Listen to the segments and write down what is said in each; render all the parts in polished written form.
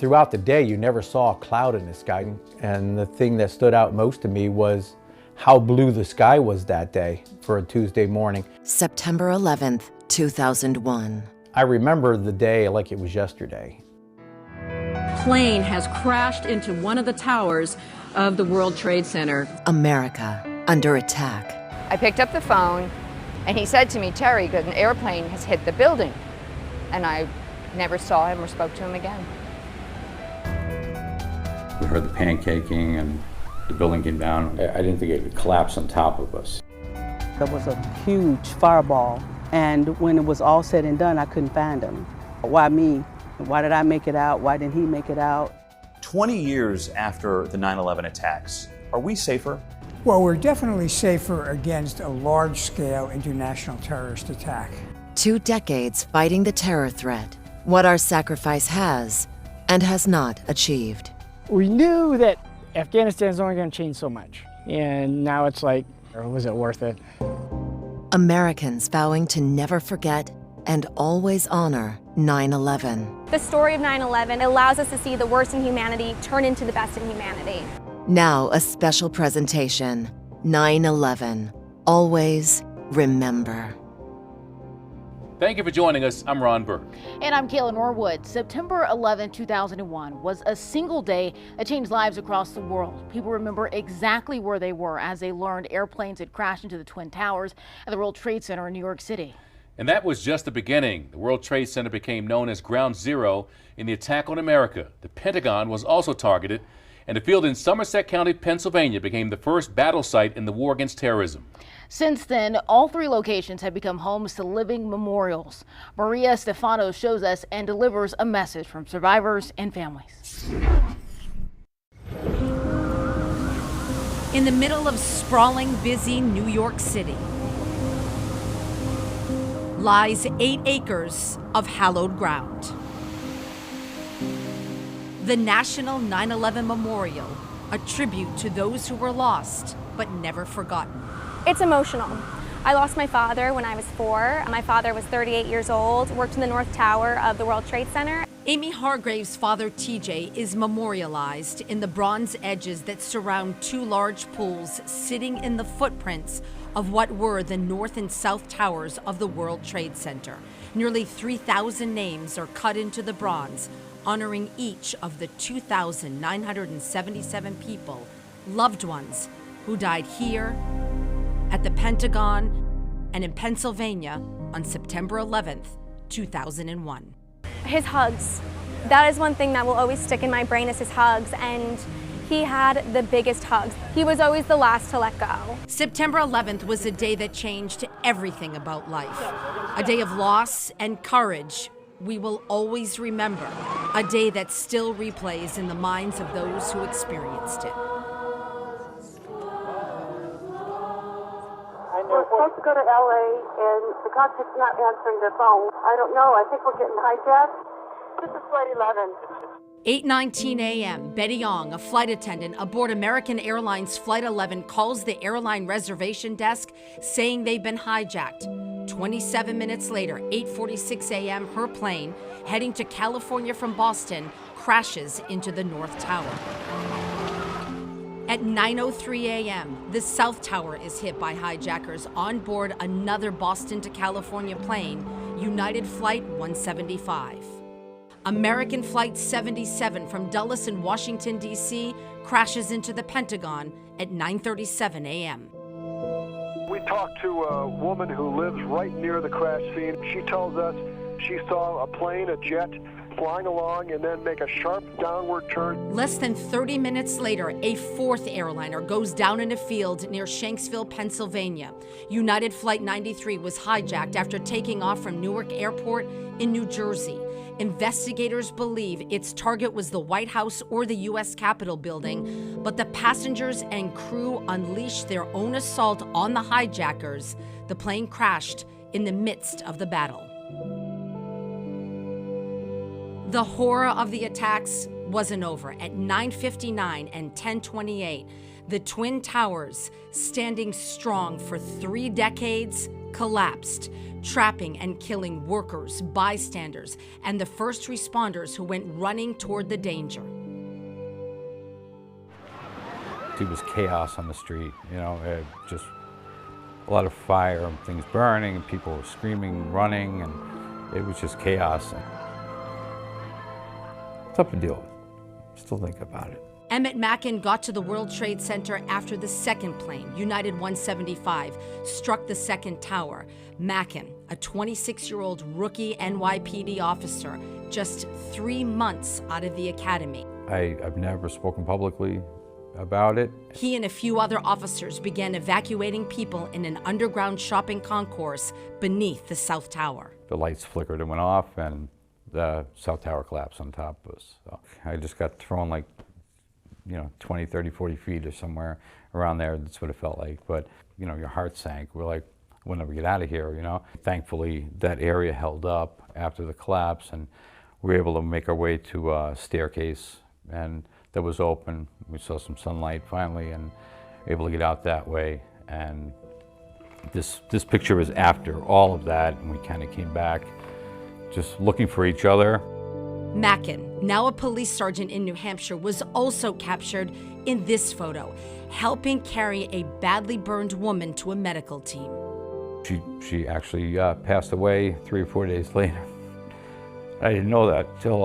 Throughout the day, you never saw a cloud in the sky. And the thing that stood out most to me was how blue the sky was that day for a Tuesday morning. September 11th, 2001. I remember the day like it was yesterday. Plane has crashed into one of the towers of the World Trade Center. America under attack. I picked up the phone and he said to me, "Terry, an airplane has hit the building." And I never saw him or spoke to him again. We heard the pancaking and the building came down. I didn't think it would collapse on top of us. There was a huge fireball, and when it was all said and done, I couldn't find him. Why me? Why did I make it out? Why didn't he make it out? 20 years after the 9/11 attacks, are we safer? Well, we're definitely safer against a large-scale international terrorist attack. 2 decades fighting the terror threat. What our sacrifice has and has not achieved. We knew that Afghanistan's only going to change so much. And now it's like, was it worth it? Americans vowing to never forget and always honor 9/11. The story of 9/11 allows us to see the worst in humanity turn into the best in humanity. Now a special presentation, 9/11. Always remember. Thank you for joining us. I'm Ron Burke. And I'm Kayla Norwood. September 11, 2001 was a single day that changed lives across the world. People remember exactly where they were as they learned airplanes had crashed into the Twin Towers at the World Trade Center in New York City. And that was just the beginning. The World Trade Center became known as Ground Zero in the attack on America. The Pentagon was also targeted, and the field in Somerset County, Pennsylvania became the first battle site in the war against terrorism. Since then, all 3 locations have become homes to living memorials. Maria Stefano shows us and delivers a message from survivors and families. In the middle of sprawling, busy New York City lies 8 acres of hallowed ground. The National 9/11 Memorial, a tribute to those who were lost but never forgotten. It's emotional. I lost my father when I was 4. My father was 38 years old, worked in the North Tower of the World Trade Center. Amy Hargrave's father, TJ, is memorialized in the bronze edges that surround 2 large pools sitting in the footprints of what were the North and South Towers of the World Trade Center. Nearly 3,000 names are cut into the bronze, honoring each of the 2,977 people, loved ones, who died here, at the Pentagon, and in Pennsylvania on September 11th, 2001. His hugs. That is one thing that will always stick in my brain is his hugs, and he had the biggest hugs. He was always the last to let go. September 11th was a day that changed everything about life. A day of loss and courage we will always remember. A day that still replays in the minds of those who experienced it. We're supposed to go to LA and the cockpit's not answering their phone. I don't know. I think we're getting hijacked. This is Flight 11. 8:19 a.m., Betty Young, a flight attendant aboard American Airlines Flight 11, calls the airline reservation desk saying they've been hijacked. 27 minutes later, 8:46 a.m., her plane, heading to California from Boston, crashes into the North Tower. At 9:03 a.m., the South Tower is hit by hijackers on board another Boston to California plane, United Flight 175. American Flight 77 from Dulles in Washington, D.C. crashes into the Pentagon at 9:37 a.m. We talked to a woman who lives right near the crash scene. She tells us she saw a plane, a jet, flying along and then make a sharp downward turn. Less than 30 minutes later, a 4th airliner goes down in a field near Shanksville, Pennsylvania. United Flight 93 was hijacked after taking off from Newark Airport in New Jersey. Investigators believe its target was the White House or the U.S. Capitol building, but the passengers and crew unleashed their own assault on the hijackers. The plane crashed in the midst of the battle. The horror of the attacks wasn't over. At 9:59 and 10:28, the Twin Towers, standing strong for 3 decades, collapsed, trapping and killing workers, bystanders, and the first responders who went running toward the danger. It was chaos on the street, you know, just a lot of fire and things burning and people were screaming, running, and it was just chaos. Tough to deal with. Still think about it. Emmett Mackin got to the World Trade Center after the second plane, United 175, struck the second tower. Mackin, a 26-year-old rookie NYPD officer, just 3 months out of the academy. I've never spoken publicly about it. He and a few other officers began evacuating people in an underground shopping concourse beneath the South Tower. The lights flickered and went off, and the South Tower collapsed on top of us. So I just got thrown like, 20, 30, 40 feet or somewhere around there. That's what it felt like. But, your heart sank. We're like, we'll never get out of here, Thankfully, that area held up after the collapse, and we were able to make our way to a staircase, and that was open. We saw some sunlight finally, and able to get out that way. And this picture is after all of that, and we kind of came back just looking for each other. Mackin, now a police sergeant in New Hampshire, was also captured in this photo, helping carry a badly burned woman to a medical team. She actually passed away 3 or 4 days later. I didn't know that till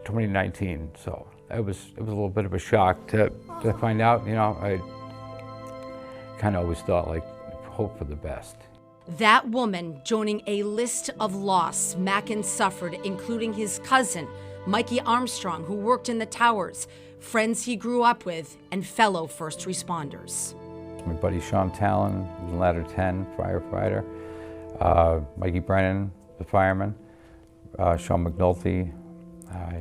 2019, so it was a little bit of a shock to find out. I kind of always thought, like, hope for the best. That woman joining a list of loss Mackin suffered, including his cousin, Mikey Armstrong, who worked in the towers, friends he grew up with, and fellow first responders. My buddy Sean Talon, who was in Ladder 10, firefighter. Mikey Brennan, the fireman. Sean McNulty,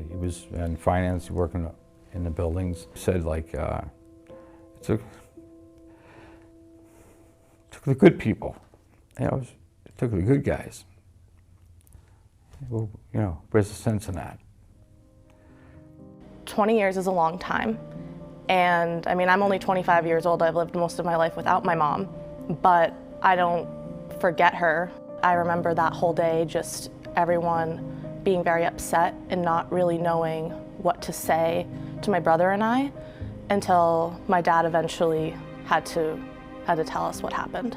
he was in finance, working in the buildings. Said, like, it took the good people. It took the good guys. Well, where's the sense in that? 20 years is a long time. And I'm only 25 years old. I've lived most of my life without my mom, but I don't forget her. I remember that whole day, just everyone being very upset and not really knowing what to say to my brother and I, until my dad eventually had to tell us what happened.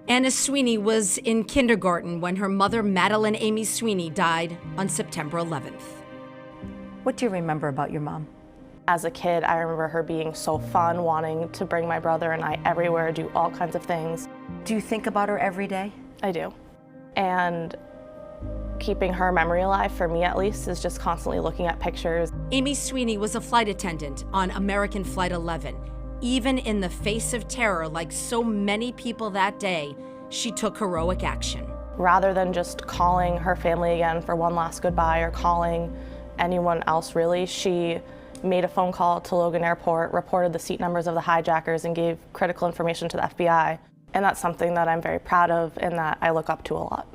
Anna Sweeney was in kindergarten when her mother, Madeline Amy Sweeney, died on September 11th. What do you remember about your mom? As a kid, I remember her being so fun, wanting to bring my brother and I everywhere, do all kinds of things. Do you think about her every day? I do. And keeping her memory alive, for me at least, is just constantly looking at pictures. Amy Sweeney was a flight attendant on American Flight 11. Even in the face of terror, like so many people that day, she took heroic action. Rather than just calling her family again for one last goodbye or calling anyone else really, she made a phone call to Logan Airport, reported the seat numbers of the hijackers, and gave critical information to the FBI. And that's something that I'm very proud of and that I look up to a lot.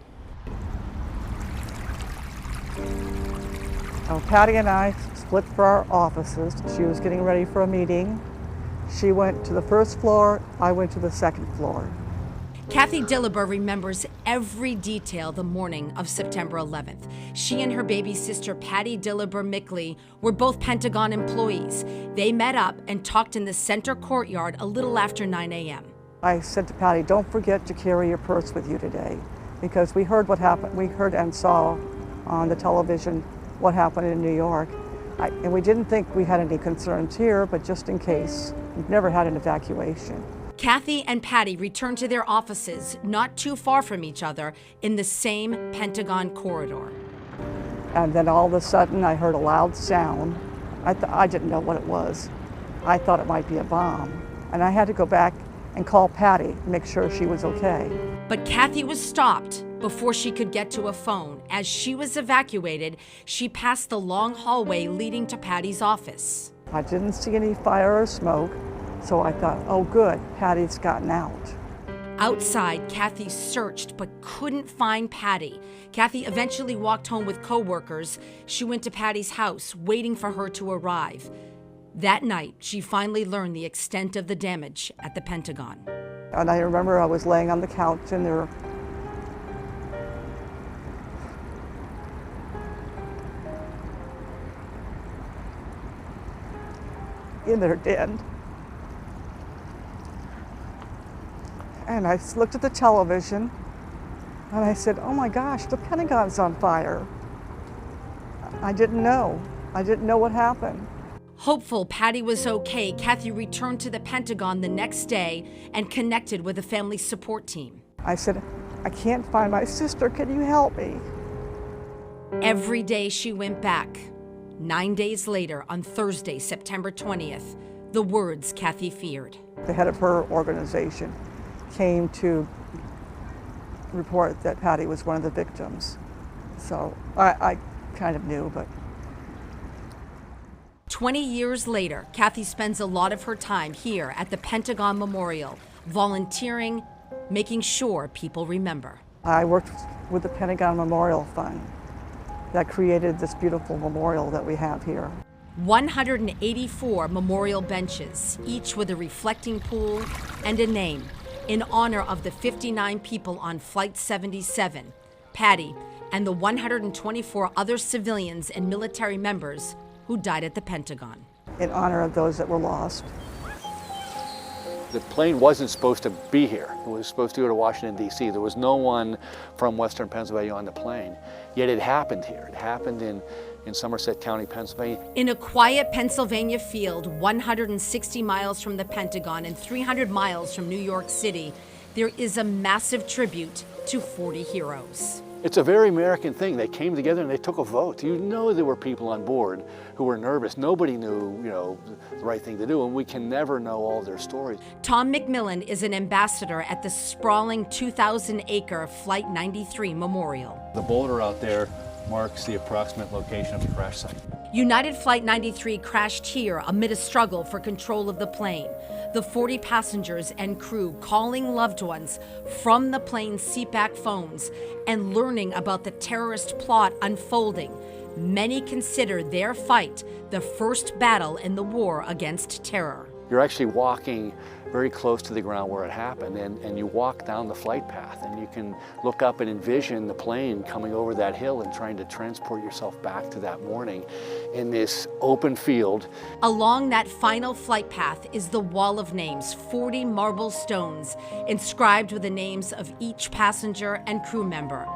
Patty and I split for our offices. She was getting ready for a meeting. She went to the first floor, I went to the second floor. Kathy Dillibur remembers every detail the morning of September 11th. She and her baby sister, Patty Dillibur Mickley, were both Pentagon employees. They met up and talked in the center courtyard a little after 9 a.m. I said to Patty, don't forget to carry your purse with you today, because we heard what happened. We heard and saw on the television what happened in New York. And we didn't think we had any concerns here, but just in case, we've never had an evacuation. Kathy and Patty returned to their offices not too far from each other in the same Pentagon corridor. And then all of a sudden I heard a loud sound. I didn't know what it was. I thought it might be a bomb. And I had to go back and call Patty to make sure she was okay. But Kathy was stopped before she could get to a phone. As she was evacuated, she passed the long hallway leading to Patty's office. I didn't see any fire or smoke, so I thought, oh good, Patty's gotten out. Outside, Kathy searched but couldn't find Patty. Kathy eventually walked home with co-workers. She went to Patty's house, waiting for her to arrive. That night, she finally learned the extent of the damage at the Pentagon. And I remember I was laying on the couch in their den. And I looked at the television and I said, oh my gosh, the Pentagon's on fire. I didn't know. I didn't know what happened. Hopeful Patty was okay, Kathy returned to the Pentagon the next day and connected with a family support team. I said, I can't find my sister, can you help me? Every day she went back. 9 days later, on Thursday, September 20th, the words Kathy feared. The head of her organization came to report that Patty was one of the victims. So I kind of knew, but 20 years later, Kathy spends a lot of her time here at the Pentagon Memorial, volunteering, making sure people remember. I worked with the Pentagon Memorial Fund that created this beautiful memorial that we have here. 184 memorial benches, each with a reflecting pool and a name, in honor of the 59 people on Flight 77, Patty, and the 124 other civilians and military members who died at the Pentagon. In honor of those that were lost. The plane wasn't supposed to be here. It was supposed to go to Washington, D.C. There was no one from Western Pennsylvania on the plane, yet it happened here. It happened in Somerset County, Pennsylvania. In a quiet Pennsylvania field, 160 miles from the Pentagon and 300 miles from New York City, there is a massive tribute to 40 heroes. It's a very American thing. They came together and they took a vote. You know there were people on board who were nervous. Nobody knew, the right thing to do, and we can never know all their stories. Tom McMillan is an ambassador at the sprawling 2,000-acre Flight 93 Memorial. The boulder out there marks the approximate location of the crash site. United Flight 93 crashed here amid a struggle for control of the plane. The 40 passengers and crew calling loved ones from the plane's seatback phones and learning about the terrorist plot unfolding. Many consider their fight the first battle in the war against terror. You're actually walking very close to the ground where it happened, and you walk down the flight path, and you can look up and envision the plane coming over that hill and trying to transport yourself back to that morning in this open field. Along that final flight path is the wall of names, 40 marble stones inscribed with the names of each passenger and crew member.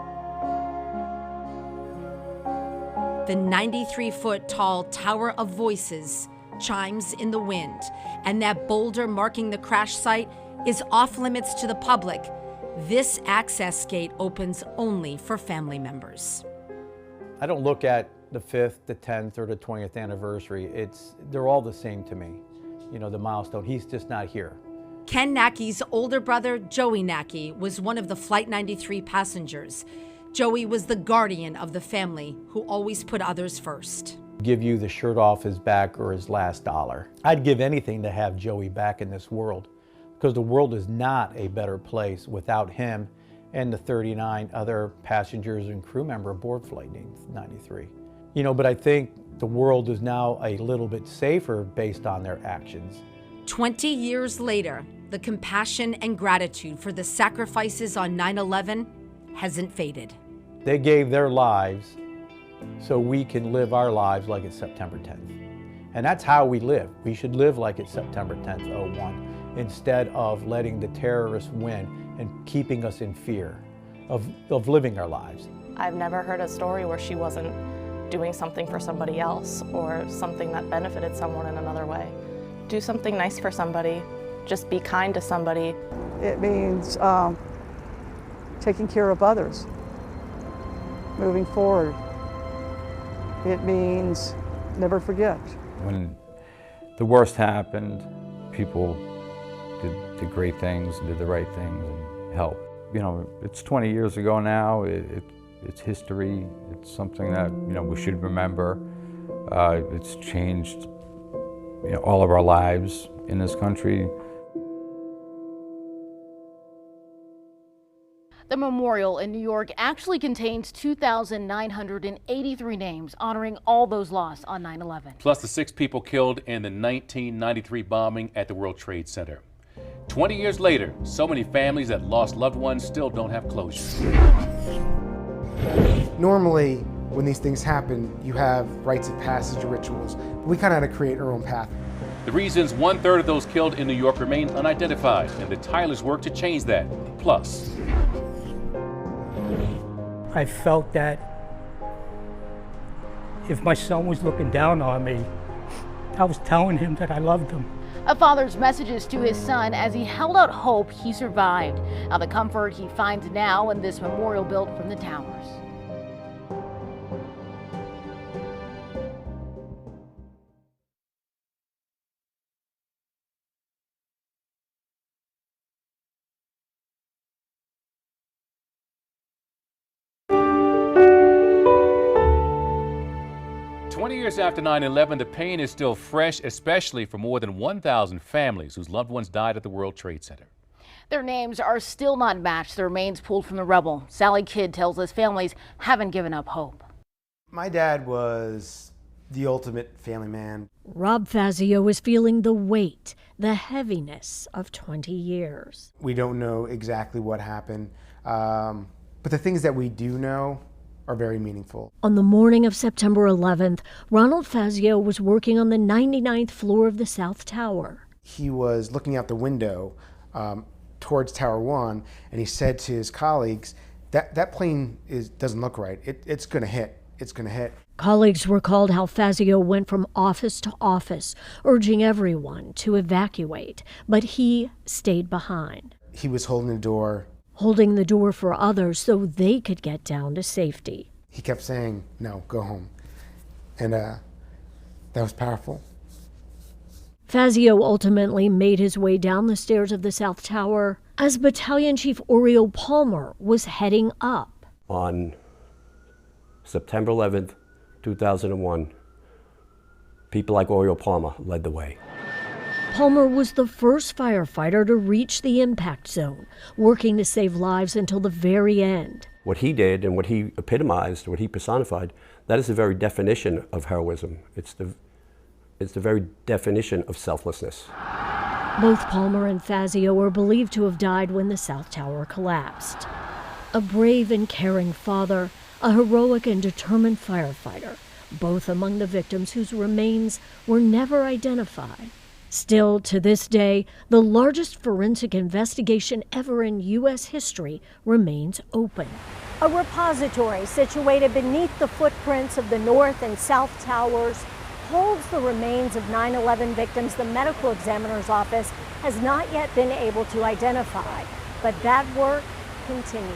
The 93-foot tall Tower of Voices chimes in the wind, and that boulder marking the crash site is off limits to the public. This access gate opens only for family members. I don't look at the 5th, the 10th, or the 20th anniversary. They're all the same to me. The milestone, he's just not here. Ken Nackey's older brother, Joey Nackey, was one of the Flight 93 passengers. Joey was the guardian of the family who always put others first. Give you the shirt off his back or his last dollar. I'd give anything to have Joey back in this world, because the world is not a better place without him and the 39 other passengers and crew member aboard Flight 93. But I think the world is now a little bit safer based on their actions. 20 years later, the compassion and gratitude for the sacrifices on 9/11 hasn't faded. They gave their lives so we can live our lives like it's September 10th. And that's how we live. We should live like it's September 10th, 01, instead of letting the terrorists win and keeping us in fear of living our lives. I've never heard a story where she wasn't doing something for somebody else or something that benefited someone in another way. Do something nice for somebody. Just be kind to somebody. It means taking care of others, moving forward. It means never forget. When the worst happened, people did great things, did the right things, and helped. It's 20 years ago now. It's history. It's something that we should remember. It's changed all of our lives in this country. The memorial in New York actually contains 2,983 names honoring all those lost on 9/11. Plus the 6 people killed in the 1993 bombing at the World Trade Center. 20 years later, so many families that lost loved ones still don't have closure. Normally, when these things happen, you have rites of passage or rituals. We kind of had to create our own path. The reasons 1/3 of those killed in New York remain unidentified, and the tireless work to change that. Plus, I felt that if my son was looking down on me, I was telling him that I loved him. A father's messages to his son as he held out hope he survived. Now the comfort he finds now in this memorial built from the towers. Years after 9/11, the pain is still fresh, especially for more than 1,000 families whose loved ones died at the World Trade Center. Their names are still not matched, their remains pulled from the rubble. Sally Kidd tells us families haven't given up hope. My dad was the ultimate family man. Rob Fazio is feeling the weight, the heaviness of 20 years. We don't know exactly what happened, but the things that we do know are very meaningful. On the morning of September 11th, Ronald Fazio was working on the 99th floor of the South Tower. He was looking out the window towards Tower 1, and he said to his colleagues, that plane doesn't look right. It's going to hit. It's going to hit. Colleagues recalled how Fazio went from office to office, urging everyone to evacuate, but he stayed behind. He was holding the door. Holding the door for others so they could get down to safety. He kept saying, no, go home. And that was powerful. Fazio ultimately made his way down the stairs of the South Tower as Battalion Chief Oriel Palmer was heading up. On September 11th, 2001, people like Oriel Palmer led the way. Palmer was the first firefighter to reach the impact zone, working to save lives until the very end. What he did and what he epitomized, what he personified, that is the very definition of heroism. It's the very definition of selflessness. Both Palmer and Fazio are believed to have died when the South Tower collapsed. A brave and caring father, a heroic and determined firefighter, both among the victims whose remains were never identified. Still, to this day, the largest forensic investigation ever in U.S. history remains open. A repository situated beneath the footprints of the North and South Towers holds the remains of 9/11 victims the medical examiner's office has not yet been able to identify, but that work continues.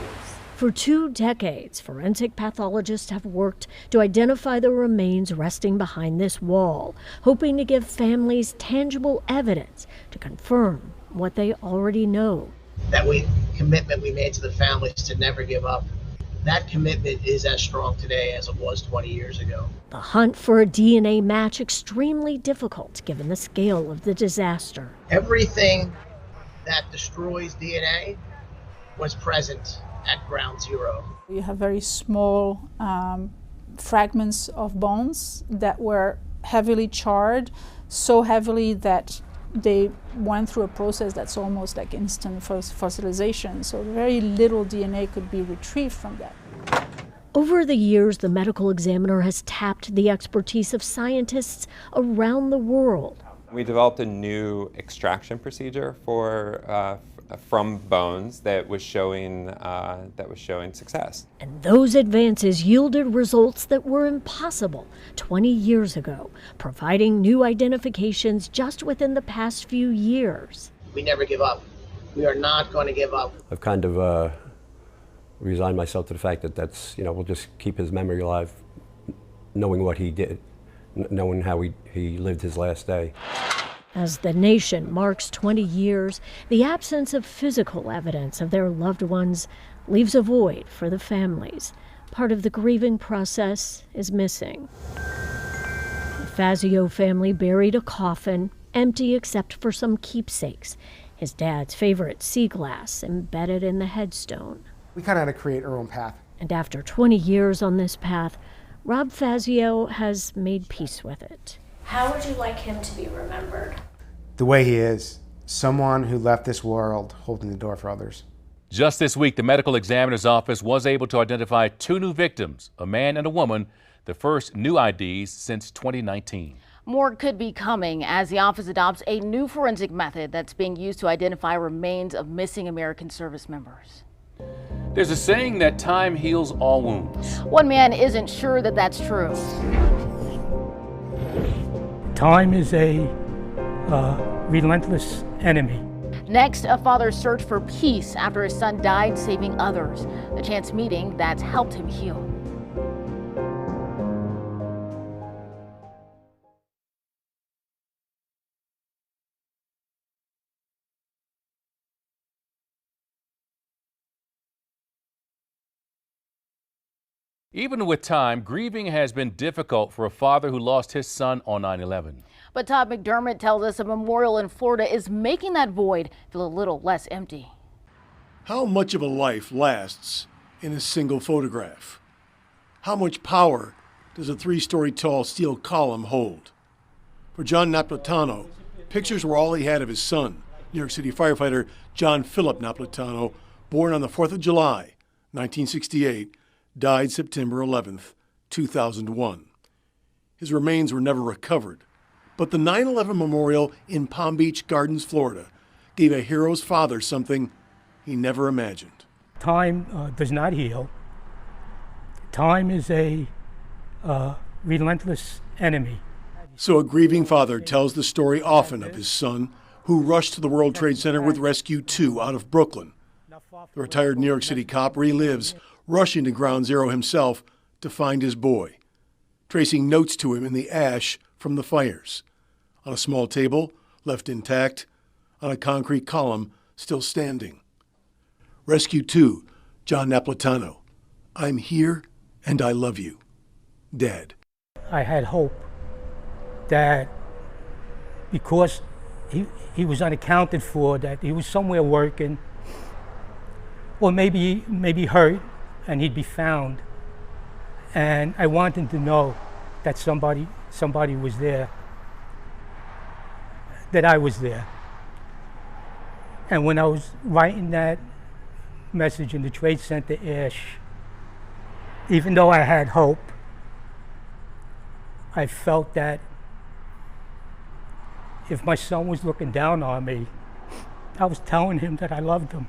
For 2 decades, forensic pathologists have worked to identify the remains resting behind this wall, hoping to give families tangible evidence to confirm what they already know. That commitment we made to the families to never give up, that commitment is as strong today as it was 20 years ago. The hunt for a DNA match extremely difficult given the scale of the disaster. Everything that destroys DNA was present at ground zero. You have very small fragments of bones that were heavily charred, so heavily that they went through a process that's almost like instant fossilization. So very little DNA could be retrieved from that. Over the years, the medical examiner has tapped the expertise of scientists around the world. We developed a new extraction procedure from bones that was showing success. And those advances yielded results that were impossible 20 years ago, providing new identifications just within the past few years. We never give up. We are not going to give up. I've kind of resigned myself to the fact that we'll just keep his memory alive, knowing what he did, knowing how he lived his last day. As the nation marks 20 years, the absence of physical evidence of their loved ones leaves a void for the families. Part of the grieving process is missing. The Fazio family buried a coffin, empty except for some keepsakes, his dad's favorite sea glass embedded in the headstone. We kind of had to create our own path. And after 20 years on this path, Rob Fazio has made peace with it. How would you like him to be remembered? The way he is, someone who left this world holding the door for others. Just this week, the medical examiner's office was able to identify 2 new victims, a man and a woman, the first new IDs since 2019. More could be coming as the office adopts a new forensic method that's being used to identify remains of missing American service members. There's a saying that time heals all wounds. One man isn't sure that that's true. Time is a relentless enemy. Next, a father's search for peace after his son died saving others. The chance meeting that's helped him heal. Even with time, grieving has been difficult for a father who lost his son on 9/11. But Todd McDermott tells us a memorial in Florida is making that void feel a little less empty. How much of a life lasts in a single photograph? How much power does a 3-story tall steel column hold? For John Napolitano, pictures were all he had of his son, New York City firefighter John Philip Napolitano, born on the 4th of July, 1968, died September 11th, 2001. His remains were never recovered, but the 9/11 memorial in Palm Beach Gardens, Florida, gave a hero's father something he never imagined. Time does not heal. Time is a relentless enemy. So a grieving father tells the story often of his son, who rushed to the World Trade Center with Rescue 2 out of Brooklyn. The retired New York City cop relives rushing to Ground Zero himself to find his boy, tracing notes to him in the ash from the fires, on a small table left intact, on a concrete column still standing. Rescue 2, John Napolitano, I'm here and I love you. Dad. I had hope that because he was unaccounted for, that he was somewhere working, or maybe hurt, and he'd be found. And I wanted to know that somebody was there, that I was there. And when I was writing that message in the Trade Center ash, even though I had hope, I felt that if my son was looking down on me, I was telling him that I loved him.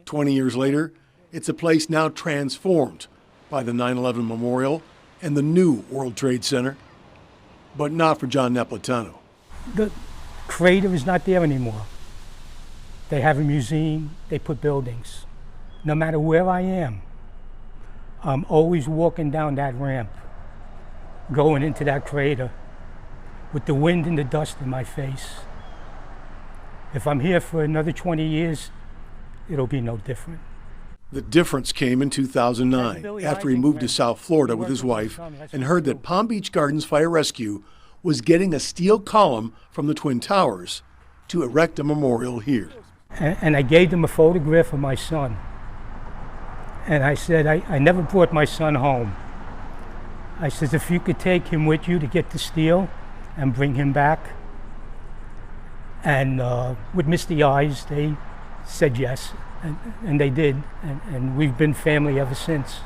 20 years later, it's a place now transformed by the 9/11 memorial and the new World Trade Center, but not for John Napolitano. The crater is not there anymore. They have a museum, they put buildings. No matter where I am, I'm always walking down that ramp, going into that crater, with the wind and the dust in my face. If I'm here for another 20 years, it'll be no different. The difference came in 2009 after he moved to South Florida with his wife and heard that Palm Beach Gardens Fire Rescue was getting a steel column from the Twin Towers to erect a memorial here. And I gave them a photograph of my son. And I said, I never brought my son home. I said, if you could take him with you to get the steel and bring him back. And with misty eyes, they said yes. And they did, and we've been family ever since.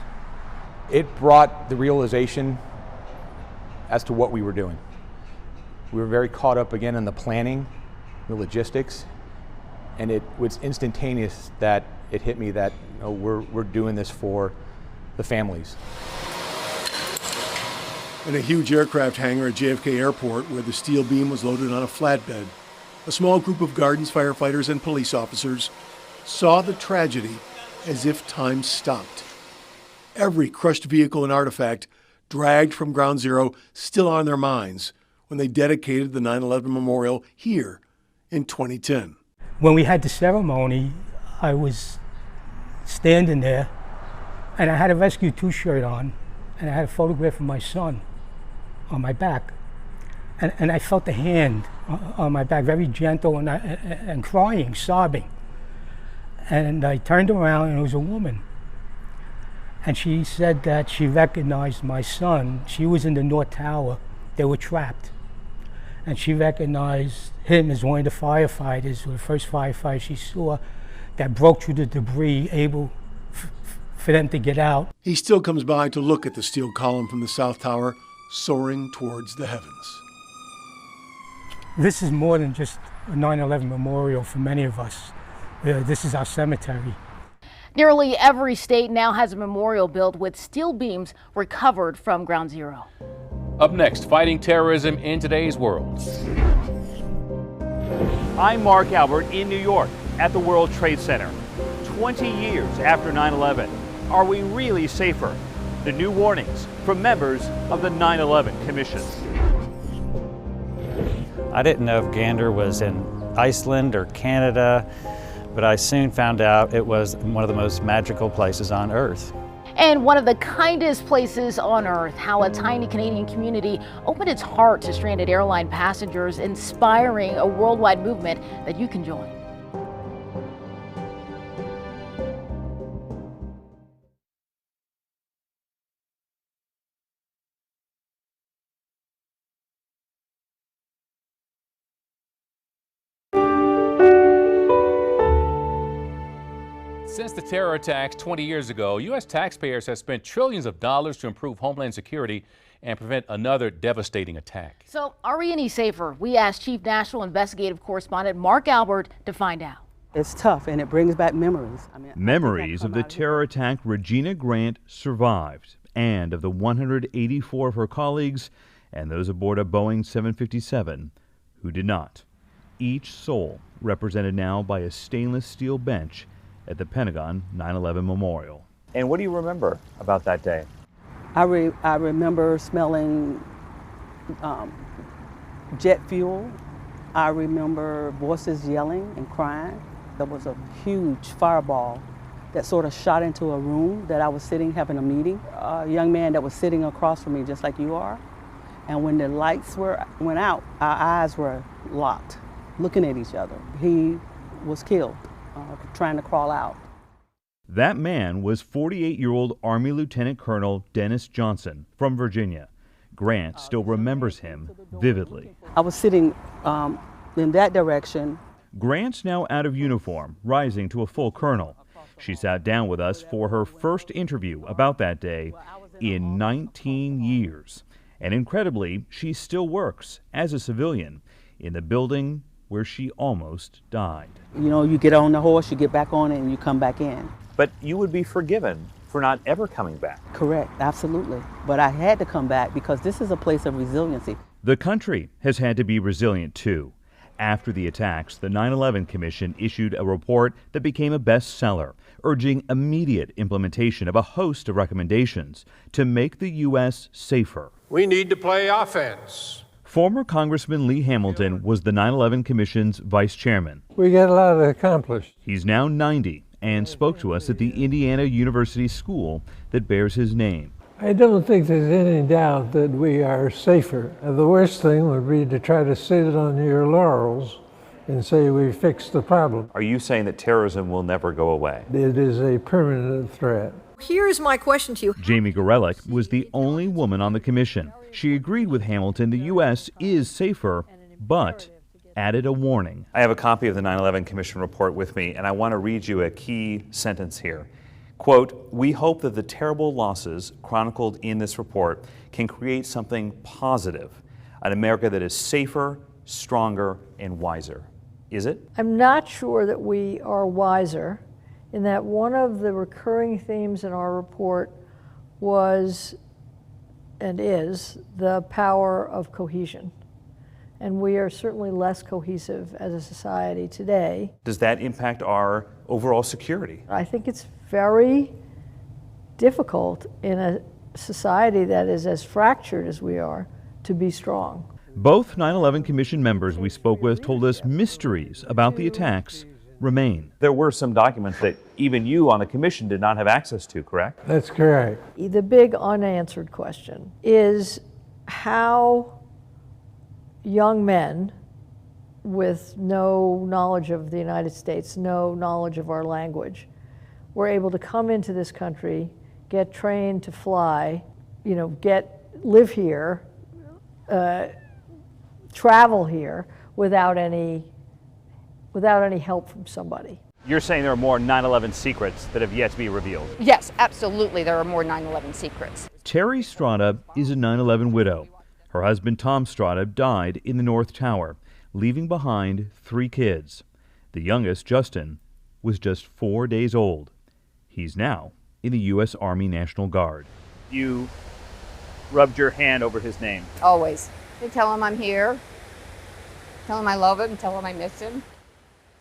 It brought the realization as to what we were doing. We were very caught up again in the planning, the logistics, and it was instantaneous that it hit me that we're doing this for the families. In a huge aircraft hangar at JFK Airport where the steel beam was loaded on a flatbed, a small group of Gardens firefighters and police officers saw the tragedy as if time stopped. Every crushed vehicle and artifact dragged from Ground Zero still on their minds when they dedicated the 9/11 memorial here in 2010. When we had the ceremony, I was standing there and I had a Rescue 2 shirt on and I had a photograph of my son on my back. And I felt the hand on my back, very gentle, and crying, sobbing. And I turned around and it was a woman. And she said that she recognized my son. She was in the North Tower. They were trapped. and she recognized him as one of the firefighters, or the first firefighter she saw that broke through the debris, able for them to get out. He still comes by to look at the steel column from the South Tower soaring towards the heavens. This is more than just a 9/11 memorial for many of us. This is our cemetery. Nearly every state now has a memorial built with steel beams recovered from Ground Zero. Up next, fighting terrorism in today's world. I'm Mark Albert in New York at the World Trade Center. 20 years after 9/11, are we really safer? The new warnings from members of the 9/11 Commission. I didn't know if Gander was in Iceland or Canada, but I soon found out it was one of the most magical places on Earth. And one of the kindest places on Earth, how a tiny Canadian community opened its heart to stranded airline passengers, inspiring a worldwide movement that you can join. Since the terror attacks 20 years ago, U.S. taxpayers have spent trillions of dollars to improve Homeland Security and prevent another devastating attack. So, are we any safer? We asked Chief National Investigative Correspondent Mark Albert to find out. It's tough, and it brings back memories. Memories of the terror attack Regina Grant survived, and of the 184 of her colleagues and those aboard a Boeing 757 who did not. Each soul represented now by a stainless steel bench at the Pentagon 9/11 Memorial. And what do you remember about that day? I remember smelling jet fuel. I remember voices yelling and crying. There was a huge fireball that sort of shot into a room that I was sitting having a meeting. A young man that was sitting across from me just like you are. And when the lights went out, our eyes were locked, looking at each other. He was killed. Trying to crawl out. That man was 48-year-old Army Lieutenant Colonel Dennis Johnson from Virginia. Grant still remembers him vividly. I was sitting in that direction. Grant's now out of uniform, rising to a full colonel. She sat down with us for her first interview about that day in 19 years. And incredibly, she still works as a civilian in the building where she almost died. You know, you get on the horse, you get back on it, and you come back in. But you would be forgiven for not ever coming back. Correct, absolutely. But I had to come back because this is a place of resiliency. The country has had to be resilient too. After the attacks, the 9/11 Commission issued a report that became a bestseller, urging immediate implementation of a host of recommendations to make the U.S. safer. We need to play offense. Former Congressman Lee Hamilton was the 9/11 Commission's vice chairman. We got a lot accomplished. He's now 90 and spoke to us at the Indiana University school that bears his name. I don't think there's any doubt that we are safer. The worst thing would be to try to sit on your laurels and say we fixed the problem. Are you saying that terrorism will never go away? It is a permanent threat. Here's my question to you. Jamie Gorelick was the only woman on the commission. She agreed with Hamilton the U.S. is safer, but added a warning. I have a copy of the 9/11 Commission report with me, and I want to read you a key sentence here. Quote, "We hope that the terrible losses chronicled in this report can create something positive, an America that is safer, stronger, and wiser." Is it? I'm not sure that we are wiser, in that one of the recurring themes in our report was and is the power of cohesion. And we are certainly less cohesive as a society today. Does that impact our overall security? I think it's very difficult in a society that is as fractured as we are to be strong. Both 9/11 Commission members we spoke with told us mysteries about the attacks remain. There were some documents that even you on the commission did not have access to, correct? That's correct. The big unanswered question is how young men with no knowledge of the United States, no knowledge of our language, were able to come into this country, get trained to fly, live here, travel here without any help from somebody. You're saying there are more 9/11 secrets that have yet to be revealed. Yes, absolutely. There are more 9/11 secrets. Terry Strada is a 9/11 widow. Her husband, Tom Strada, died in the North Tower, leaving behind 3 kids. The youngest, Justin, was just 4 days old. He's now in the U.S. Army National Guard. You rubbed your hand over his name. Always. I tell him I'm here, tell him I love him, tell him I miss him.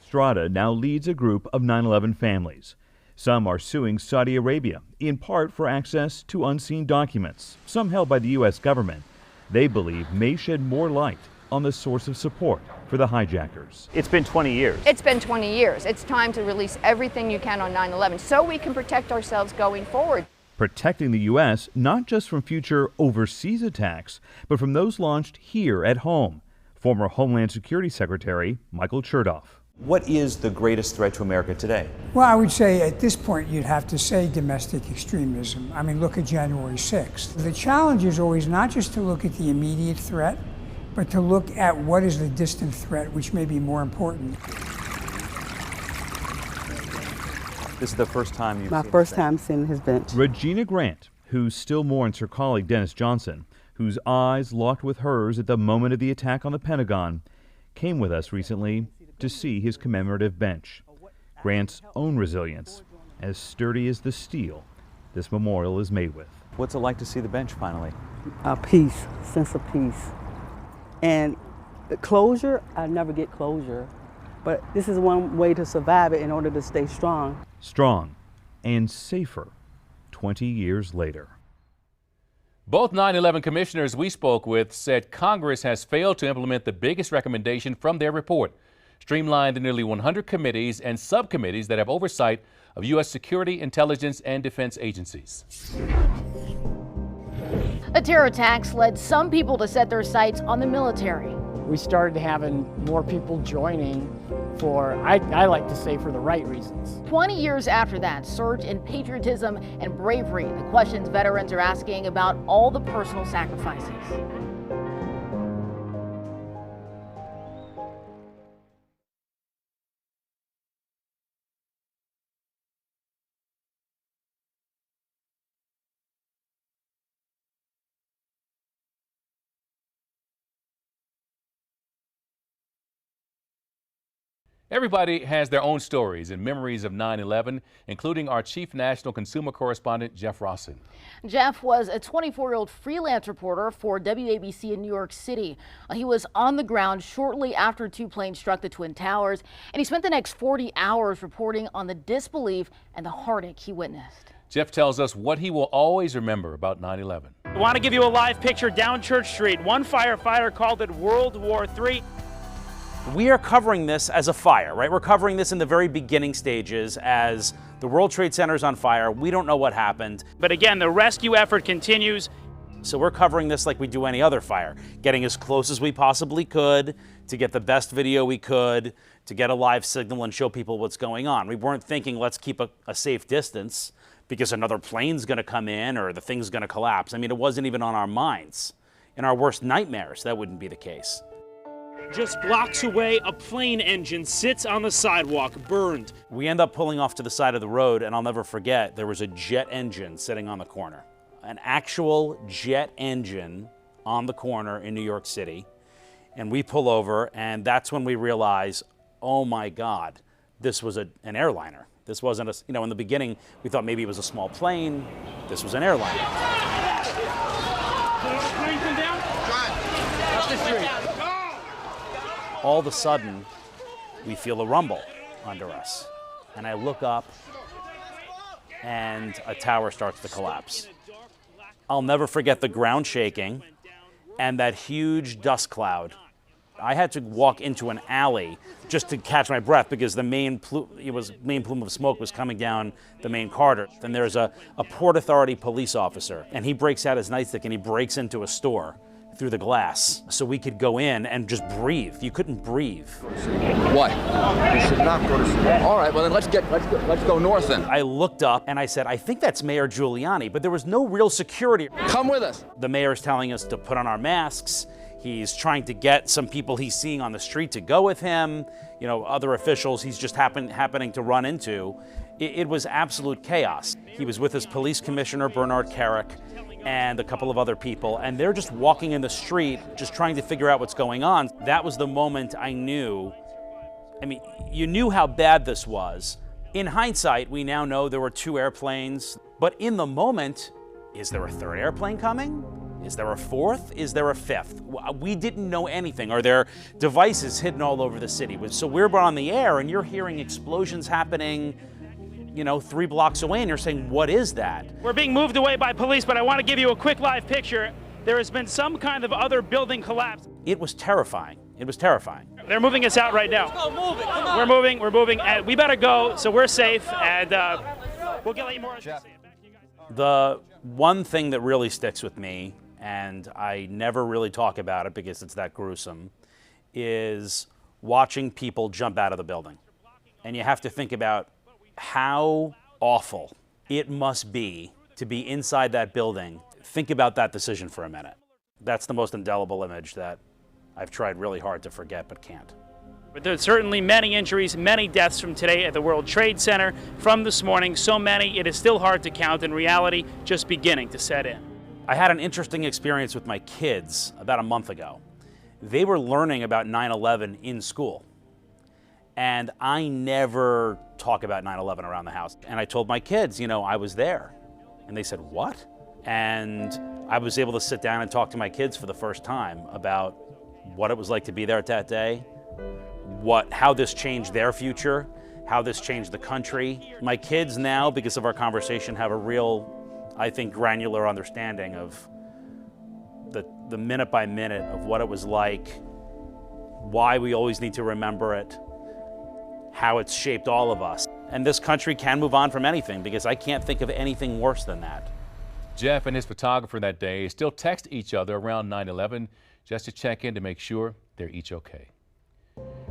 Strada now leads a group of 9/11 families. Some are suing Saudi Arabia, in part for access to unseen documents, some held by the U.S. government. They believe may shed more light on the source of support for the hijackers. It's been 20 years. It's been 20 years. It's time to release everything you can on 9/11 so we can protect ourselves going forward. Protecting the U.S. not just from future overseas attacks, but from those launched here at home. Former Homeland Security Secretary Michael Chertoff. What is the greatest threat to America today? Well, I would say at this point you'd have to say domestic extremism. I mean, look at January 6th. The challenge is always not just to look at the immediate threat, but to look at what is the distant threat, which may be more important. This is the first time you've My seen first time seeing his bench. Regina Grant, who still mourns her colleague Dennis Johnson, whose eyes locked with hers at the moment of the attack on the Pentagon, came with us recently to see his commemorative bench. Grant's own resilience, as sturdy as the steel this memorial is made with. What's it like to see the bench finally? Peace, sense of peace. And closure, I never get closure, but this is one way to survive it in order to stay strong. Strong and safer 20 years later. Both 9/11 commissioners we spoke with said Congress has failed to implement the biggest recommendation from their report: streamline the nearly 100 committees and subcommittees that have oversight of U.S. security, intelligence, and defense agencies. The terror attacks led some people to set their sights on the military. We started having more people joining for, I like to say, for the right reasons. 20 years after that surge in patriotism and bravery, the questions veterans are asking about all the personal sacrifices. Everybody has their own stories and memories of 9/11, including our chief national consumer correspondent, Jeff Rawson. Jeff was a 24-year-old freelance reporter for WABC in New York City. He was on the ground shortly after 2 planes struck the Twin Towers, and he spent the next 40 hours reporting on the disbelief and the heartache he witnessed. Jeff tells us what he will always remember about 9/11. I want to give you a live picture down Church Street. One firefighter called it World War III. We are covering this as a fire, right? We're covering this in the very beginning stages as the World Trade Center is on fire. We don't know what happened. But again, the rescue effort continues. So we're covering this like we do any other fire, getting as close as we possibly could to get the best video we could, to get a live signal and show people what's going on. We weren't thinking, let's keep a safe distance because another plane's gonna come in or the thing's gonna collapse. I mean, it wasn't even on our minds. In our worst nightmares, that wouldn't be the case. Just blocks away, a plane engine sits on the sidewalk, burned. We end up pulling off to the side of the road, and I'll never forget, there was a jet engine sitting on the corner. An actual jet engine on the corner in New York City. And we pull over, and that's when we realize, oh my God, this was an airliner. This wasn't a, in the beginning, we thought maybe it was a small plane. This was an airliner. Plane come down? Up the street. All of a sudden, we feel a rumble under us. And I look up, and a tower starts to collapse. I'll never forget the ground shaking and that huge dust cloud. I had to walk into an alley just to catch my breath because the main plume of smoke was coming down the main corridor. Then there's a Port Authority police officer, and he breaks out his nightstick and he breaks into a store. through the glass so we could go in and just breathe. You couldn't breathe. What? We should not go to school. All right, well then let's go north then. I looked up and I said, I think that's Mayor Giuliani, but there was no real security. Come with us. The mayor's telling us to put on our masks. He's trying to get some people he's seeing on the street to go with him. You know, other officials he's just happening to run into. It was absolute chaos. He was with his police commissioner, Bernard Kerik, and a couple of other people, and they're just walking in the street, just trying to figure out what's going on. That was the moment I knew. I mean, you knew how bad this was. In hindsight, we now know there were 2 airplanes, but in the moment, is there a 3rd airplane coming? Is there a 4th? Is there a 5th? We didn't know anything. Are there devices hidden all over the city? So we're on the air and you're hearing explosions happening, you know, 3 blocks away, and you're saying, what is that? We're being moved away by police, but I want to give you a quick live picture. There has been some kind of other building collapse. It was terrifying. It was terrifying. They're moving us out right now. Let's go, move it. Come on. We're moving, and we better go so we're safe, and we'll get you more. The one thing that really sticks with me, and I never really talk about it because it's that gruesome, is watching people jump out of the building. And you have to think about how awful it must be to be inside that building. Think about that decision for a minute. That's the most indelible image that I've tried really hard to forget but can't. But there's certainly many injuries, many deaths from today at the World Trade Center, from this morning. So many, it is still hard to count, and reality just beginning to set in. I had an interesting experience with my kids about a month ago. They were learning about 9/11 in school. And I never talk about 9/11 around the house. And I told my kids, you know, I was there. And they said, what? And I was able to sit down and talk to my kids for the first time about what it was like to be there that day, how this changed their future, how this changed the country. My kids now, because of our conversation, have a real, I think, granular understanding of the minute by minute of what it was like, why we always need to remember it, how it's shaped all of us. And this country can move on from anything, because I can't think of anything worse than that. Jeff and his photographer that day still text each other around 9/11 just to check in to make sure they're each okay.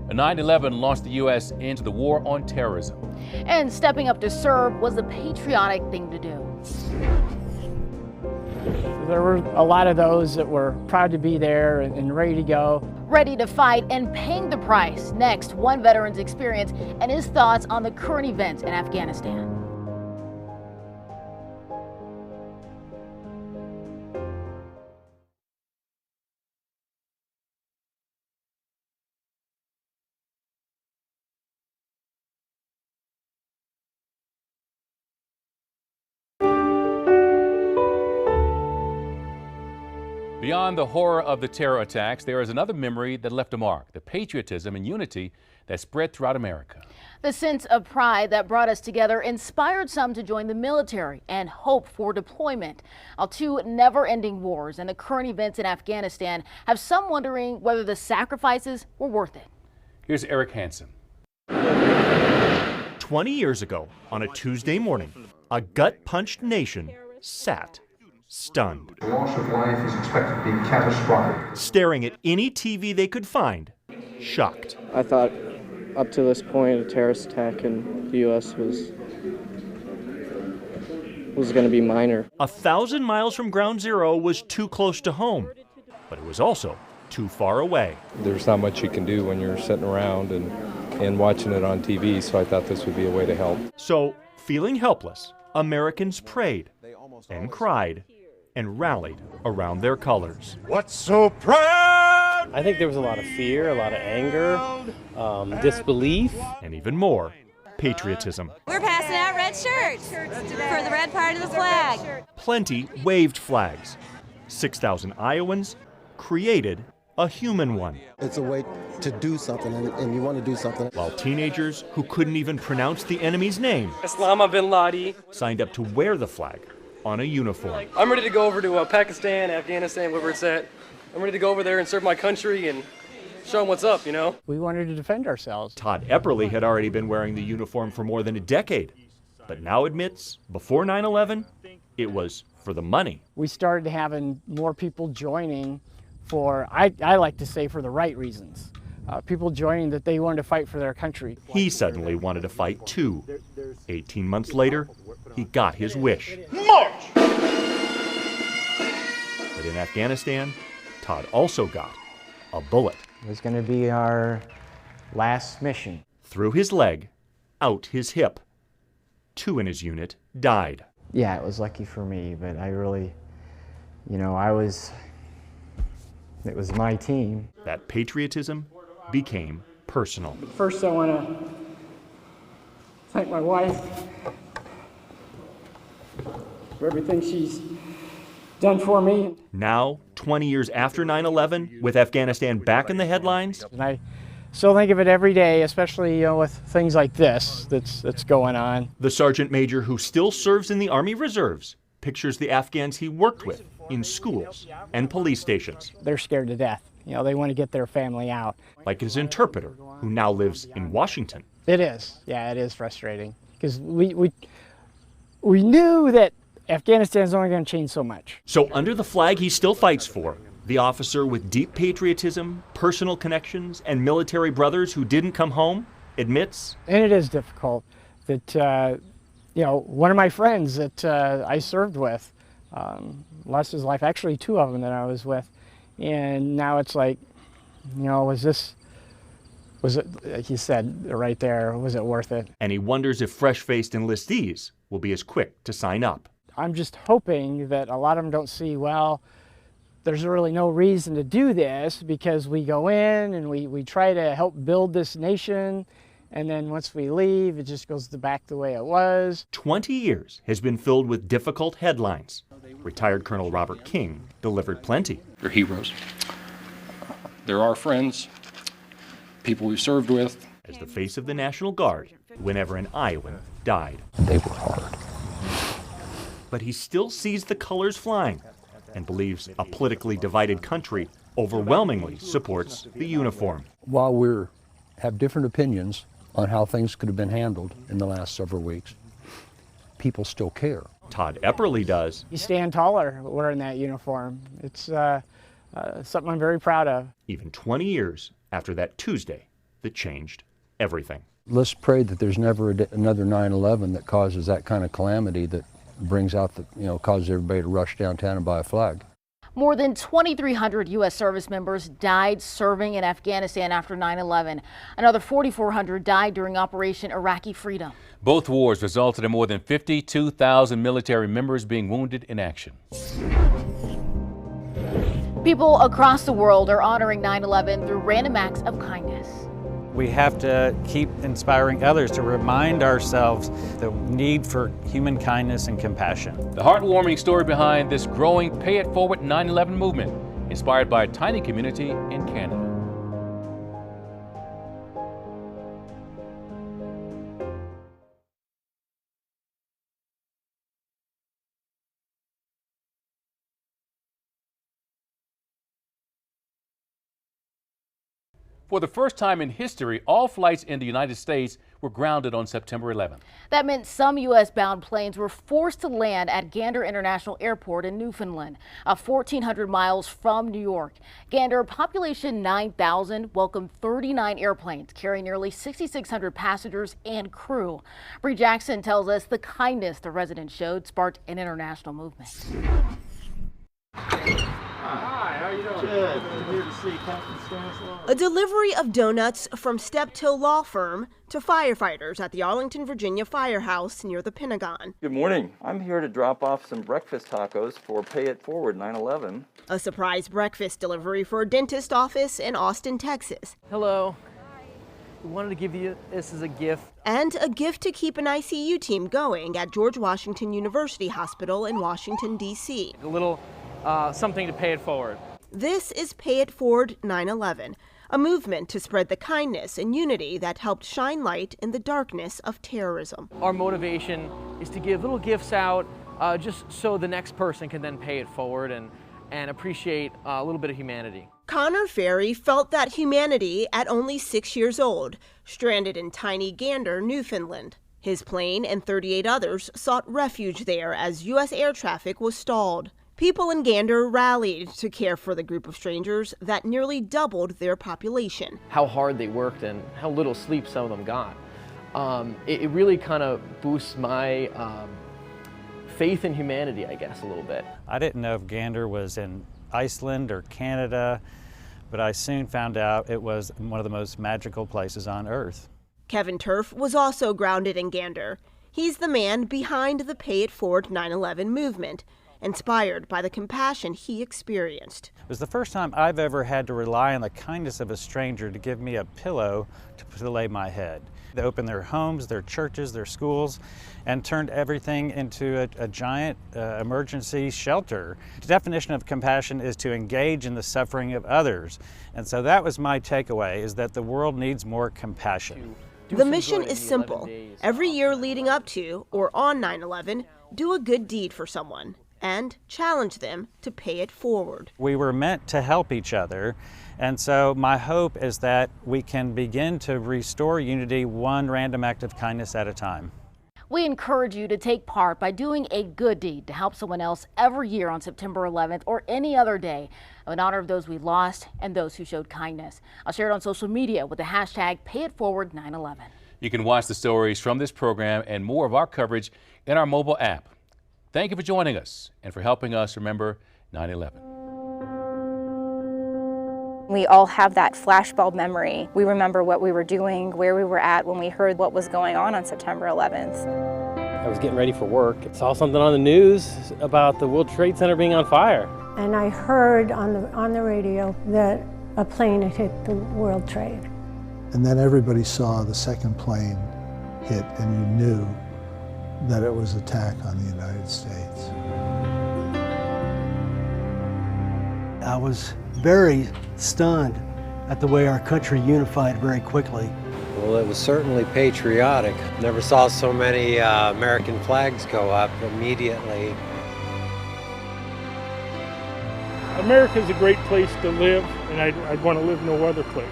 9/11 launched the U.S. into the war on terrorism. And stepping up to serve was a patriotic thing to do. There were a lot of those that were proud to be there and ready to go. Ready to fight and paying the price. Next, one veteran's experience and his thoughts on the current events in Afghanistan. Beyond the horror of the terror attacks, there is another memory that left a mark: the patriotism and unity that spread throughout America. The sense of pride that brought us together inspired some to join the military and hope for deployment. Our 2 never-ending wars and the current events in Afghanistan have some wondering whether the sacrifices were worth it. Here's Eric Hansen. 20 years ago, on a Tuesday morning, a gut-punched nation sat stunned. The loss of life is expected to be catastrophic. Staring at any TV they could find, shocked. I thought up to this point a terrorist attack in the U.S. was going to be minor. 1,000 miles from Ground Zero was too close to home, but it was also too far away. There's not much you can do when you're sitting around and watching it on TV, so I thought this would be a way to help. So, feeling helpless, Americans prayed and cried and rallied around their colors. What's so proud? I think there was a lot of fear, a lot of anger, disbelief. And even more, patriotism. We're passing out red shirts for the red part of the flag. Plenty waved flags. 6,000 Iowans created a human one. It's a way to do something, and you want to do something. While teenagers who couldn't even pronounce the enemy's name, Osama bin Laden, signed up to wear the flag on a uniform. I'm ready to go over to Pakistan, Afghanistan, wherever it's at. I'm ready to go over there and serve my country and show them what's up, you know? We wanted to defend ourselves. Todd Epperly had already been wearing the uniform for more than a decade, but now admits, before 9/11, it was for the money. We started having more people joining for, I like to say, for the right reasons. People joining that they wanted to fight for their country. He suddenly wanted to fight too. 18 months later, he got his wish. March! But in Afghanistan, Todd also got a bullet. It was going to be our last mission. Through his leg, out his hip. 2 in his unit died. Yeah, it was lucky for me, but I really, it was my team. That patriotism became personal. First, I want to thank my wife for everything she's done for me. Now, 20 years after 9/11, with Afghanistan back in the headlines, and I still think of it every day, especially with things like this that's going on. The sergeant major who still serves in the Army Reserves pictures the Afghans he worked with in schools and police stations. They're scared to death. They want to get their family out. Like his interpreter, who now lives in Washington. It is. Yeah, it is frustrating. Because we knew that Afghanistan's only going to change so much. So under the flag he still fights for, the officer with deep patriotism, personal connections, and military brothers who didn't come home admits. And it is difficult that, one of my friends that I served with lost his life, actually 2 of them that I was with. And now it's like, was it, like he said right there, was it worth it? And he wonders if fresh-faced enlistees will be as quick to sign up. I'm just hoping that a lot of them don't see, well, there's really no reason to do this because we go in and we try to help build this nation, and then once we leave, it just goes back the way it was. 20 years has been filled with difficult headlines. Retired Colonel Robert King delivered plenty. They're heroes. They're our friends, people we've served with. As the face of the National Guard, whenever an Iowan died. They were hard. But he still sees the colors flying and believes a politically divided country overwhelmingly supports the uniform. While we have different opinions on how things could have been handled in the last several weeks, people still care. Todd Epperly does. You stand taller wearing that uniform. It's something I'm very proud of. Even 20 years after that Tuesday that changed everything. Let's pray that there's never another 9/11 that causes that kind of calamity that brings out causes everybody to rush downtown and buy a flag. More than 2,300 U.S. service members died serving in Afghanistan after 9/11. Another 4,400 died during Operation Iraqi Freedom. Both wars resulted in more than 52,000 military members being wounded in action. People across the world are honoring 9/11 through random acts of kindness. We have to keep inspiring others to remind ourselves the need for human kindness and compassion. The heartwarming story behind this growing Pay It Forward 9/11 movement, inspired by a tiny community in Canada. For the first time in history, all flights in the United States were grounded on September 11th. That meant some U.S.-bound planes were forced to land at Gander International Airport in Newfoundland, 1,400 miles from New York. Gander, population 9,000, welcomed 39 airplanes carrying nearly 6,600 passengers and crew. Bree Jackson tells us the kindness the residents showed sparked an international movement. Hi, how you doing? Good. I'm here to see Captain Stanislaw. A delivery of donuts from Steptoe Law Firm to firefighters at the Arlington, Virginia firehouse near the Pentagon. Good morning. I'm here to drop off some breakfast tacos for Pay It Forward 9/11. A surprise breakfast delivery for a dentist office in Austin, Texas. Hello. We wanted to give you this as a gift. And a gift to keep an ICU team going at George Washington University Hospital in Washington, D.C. A little something to pay it forward. This is Pay It Forward 9/11, a movement to spread the kindness and unity that helped shine light in the darkness of terrorism. Our motivation is to give little gifts out just so the next person can then pay it forward and appreciate a little bit of humanity. Connor Ferry felt that humanity at only 6 years old, stranded in tiny Gander, Newfoundland. His plane and 38 others sought refuge there as U.S. air traffic was stalled. People in Gander rallied to care for the group of strangers that nearly doubled their population. How hard they worked and how little sleep some of them got. It really kind of boosts my faith in humanity, I guess, a little bit. I didn't know if Gander was in Iceland or Canada, but I soon found out it was one of the most magical places on Earth. Kevin Turf was also grounded in Gander. He's the man behind the Pay It Forward 9/11 movement, inspired by the compassion he experienced. It was the first time I've ever had to rely on the kindness of a stranger to give me a pillow to lay my head. They opened their homes, their churches, their schools, and turned everything into a giant emergency shelter. The definition of compassion is to engage in the suffering of others. And so that was my takeaway, is that the world needs more compassion. The mission is simple. Every year leading up to or on 9/11, do a good deed for someone and challenge them to pay it forward. We were meant to help each other, and so my hope is that we can begin to restore unity one random act of kindness at a time. We encourage you to take part by doing a good deed to help someone else every year on September 11th or any other day in honor of those we lost and those who showed kindness. I'll share it on social media with the hashtag #PayItForward911. You can watch the stories from this program and more of our coverage in our mobile app. Thank you for joining us and for helping us remember 9/11. We all have that flashbulb memory. We remember what we were doing, where we were at when we heard what was going on September 11th. I was getting ready for work. I saw something on the news about the World Trade Center being on fire. And I heard on the radio that a plane had hit the World Trade. And then everybody saw the second plane hit, and you knew that it was an attack on the United States. I was very stunned at the way our country unified very quickly. Well, it was certainly patriotic. Never saw so many American flags go up immediately. America's a great place to live, and I'd want to live no other place.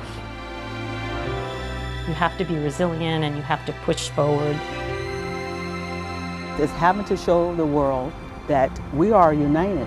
You have to be resilient and you have to push forward. It's having to show the world that we are united.